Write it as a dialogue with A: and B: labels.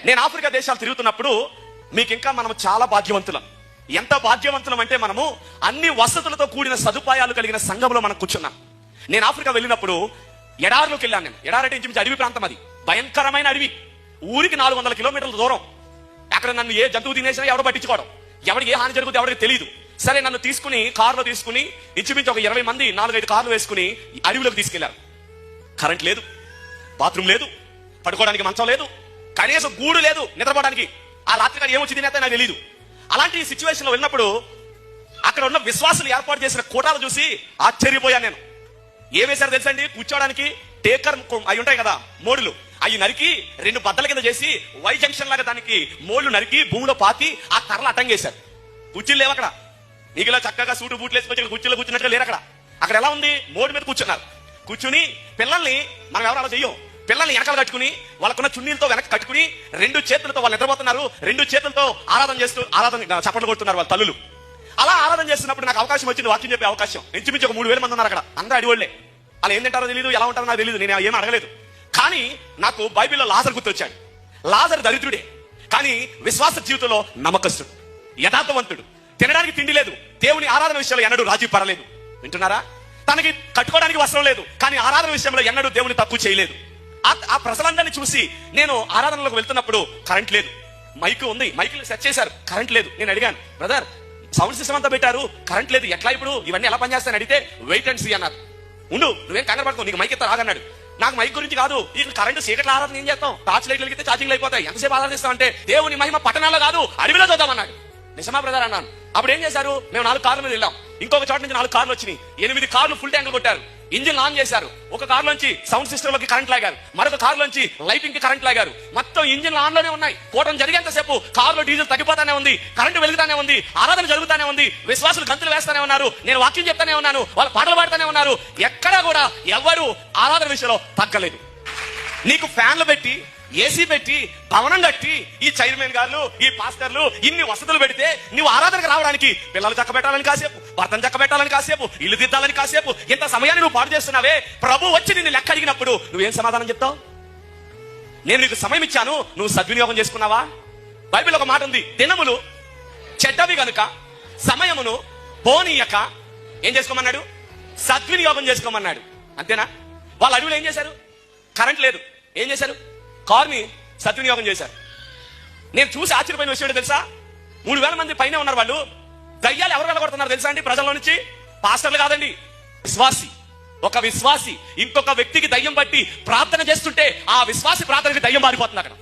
A: నేను ఆఫ్రికా దేశాలు తిరుగుతున్నప్పుడు మీకు ఇంకా మనం చాలా భాగ్యవంతులం. ఎంత భాగ్యవంతులం అంటే మనము అన్ని వసతులతో కూడిన సదుపాయాలు కలిగిన సంఘంలో మనం కూర్చున్నాం. నేను ఆఫ్రికా వెళ్ళినప్పుడు ఎడారిలోకి వెళ్ళాను. నేను ఎడారంటే ఇంచుమించు అడవి ప్రాంతం, అది భయంకరమైన అడవి. ఊరికి 400 కిలోమీటర్ల దూరం. అక్కడ నన్ను ఏ జంతువు తినేసినా ఎవరు పట్టించుకోవడం, ఎవరికి ఏ హాని జరుగుతుంది ఎవరికి తెలియదు. సరే, నన్ను తీసుకుని కారులో తీసుకుని ఇంచుమించు ఒక 20 మంది 4-5 కార్లు వేసుకుని అడవిలోకి తీసుకెళ్లారు. కరెంట్ లేదు, బాత్రూమ్ లేదు, పడుకోవడానికి మంచం లేదు, కనీసం గూడు లేదు నిద్రపోవడానికి. ఆ రాత్రి గారు ఏమొచ్చింది తినేస్తే నాకు తెలియదు. అలాంటి సిచ్యువేషన్ లో వెళ్ళినప్పుడు అక్కడ ఉన్న విశ్వాసులు ఏర్పాటు చేసిన కూటాలు చూసి ఆశ్చర్యపోయాను నేను. ఏ వేశారు తెలుసండి? కూర్చోడానికి టేకర్ అవి ఉంటాయి కదా, మోడులు, అవి నరికి 2 బద్దల కింద చేసి వై జంక్షన్ లాగా దానికి మోళ్లు నరికి భూమిలో పాతి ఆ కర్రలు అడ్డంగేశారు. కుర్చీలు లేవు అక్కడ. నీకు ఇలా చక్కగా సూటు బూట్లు వేసుకొచ్చి కుర్చీలో కూర్చున్నట్టుగా లేరు అక్కడ. అక్కడ ఎలా ఉంది? మోడు మీద కూర్చున్నారు. కూర్చుని పిల్లల్ని మనం ఎవరు అలా చెయ్యం, పిల్లల్ని వెనకాల కట్టుకుని వాళ్ళకున్న చున్నీలతో వెనక కట్టుకుని 2 చేతులతో వాళ్ళు నిద్రపోతున్నారు. 2 చేతులతో ఆరాధన చేస్తూ చప్పట్లు కొడుతున్నారు వాళ్ళ తల్లులు. అలా ఆరాధన చేస్తున్నప్పుడు నాకు అవకాశం వచ్చింది, వాక్యం చెప్పే అవకాశం. ఇంచుమించు ఒక 3000 మంది ఉన్నారు అక్కడ. అందరూ అడిగోళ్లే. అలా ఏం తింటారో తెలియదు, ఎలా ఉంటారో నాకు తెలియదు, నేను ఏం అడగలేదు. కానీ నాకు బైబిల్లో లాజరు గుర్తొచ్చాడు. లాజరు దరిద్రుడే, కానీ విశ్వాస జీవితంలో నమ్మకస్తుడు, యథార్థవంతుడు. తినడానికి తిండి లేదు, దేవుని ఆరాధన విషయంలో ఎన్నడూ రాజీ పడలేదు. వింటున్నారా? తనకి కట్టుకోవడానికి వస్త్రం లేదు, కానీ ఆరాధన విషయంలో ఎన్నడూ దేవుని తక్కువ చేయలేదు. ఆ ప్రజలందరినీ చూసి నేను ఆరాధనలోకి వెళ్తున్నప్పుడు కరెంట్ లేదు, మైక్ ఉంది, మైక్ సెట్ చేశారు, కరెంట్ లేదు. నేను అడిగాను, బ్రదర్ సౌండ్ సిస్టమ్ అంతా పెట్టారు, కరెంట్ లేదు, ఎట్లా ఇప్పుడు ఇవన్నీ ఎలా పనిచేస్తాయని అడిగితే వెయిట్ అండ్ సీ అన్నారు. ఉండు, నువ్వేం కంగారు పడుకో, నీకు మైక్ ఎత్తా రాగన్నాడు. నాకు మైక్ గురించి కాదు, ఈ కరెంట్ చీకట్ల ఆరాధన ఏం చేస్తాం, టార్చ్ లైట్లు వెలిగితే ఛార్జింగ్ అయిపోతాయి, ఎంతసేపు ఆరాధిస్తాం అంటే దేవుని మహిమ పట్టణాల్లో కాదు అడవిలో చూద్దామన్నాడు. నిజమా బ్రదర్ అన్నాను. అప్పుడు ఏం చేశారు? మేము 4 కార్ల మీద వెళ్ళాం. ఇంకొక చోట నుంచి 4 కార్లు వచ్చినాయి. 8 కార్లు ఫుల్ ట్యాంక్ కొట్టారు, ఇంజిన్ ఆన్ చేశారు. ఒక కార్ లోంచి సౌండ్ సిస్టమ్ లోకి కరెంట్ లాగారు, మరొక కార్ లోంచి లైటింగ్ కి కరెంట్ లాగారు. మొత్తం ఇంజిన్ ఆన్ లోనే ఉన్నాయి. కూటం జరిగేంతసేపు కారులో డీజిల్ తగ్గిపోతానే ఉంది, కరెంట్ వెలుగుతానే ఉంది, ఆరాధన జరుగుతానే ఉంది, విశ్వాసులు గంతులు వేస్తానే ఉన్నారు, నేను వాక్యం చెప్తానే ఉన్నాను, వాళ్ళు పాటలు పాడుతూనే ఉన్నారు. ఎక్కడా కూడా ఎవరు ఆరాధన విషయంలో తగ్గలేదు. నీకు ఫ్యాన్లు పెట్టి ఏసీ పెట్టి భవనం కట్టి ఈ చైర్మన్ గారు ఈ పాస్టర్లు ఇన్ని వసతులు పెడితే నువ్వు ఆరాధనకు రావడానికి పిల్లలు చక్క పెట్టాలని కాసేపు, భర్తను చక్క పెట్టాలని కాసేపు, ఇల్లు దిద్దాలని కాసేపు, ఇంత సమయాన్ని నువ్వు పాడు చేస్తున్నావే. ప్రభు వచ్చి నిన్ను లెక్క అడిగినప్పుడు నువ్వేం సమాధానం చెప్తావు? నేను నీకు సమయం ఇచ్చాను, నువ్వు సద్వినియోగం చేసుకున్నావా? బైబిల్ ఒక మాట ఉంది, దినములు చెడ్డవి గనుక సమయమును పోనీయక ఏం చేసుకోమన్నాడు? సద్వినియోగం చేసుకోమన్నాడు. అంతేనా? వాళ్ళ అడవులు ఏం చేశారు? కరెంట్ లేదు, ఏం చేశారు? కార్ని సద్వినియోగం చేశారు. నేను చూసి ఆశ్చర్యపోయిన విషయం తెలుసా? 3000 మంది పైన ఉన్నారు. వాళ్ళు దయ్యాలు ఎవరు వెళ్ళగొడుతున్నారు తెలుసా అండి? ప్రజల్లో నుంచి పాస్టర్లు కాదండి, విశ్వాసి. ఒక విశ్వాసి ఇంకొక వ్యక్తికి దయ్యం బట్టి ప్రార్థన చేస్తుంటే ఆ విశ్వాసి ప్రార్థనకి దయ్యం మారిపోతుంది అక్కడ.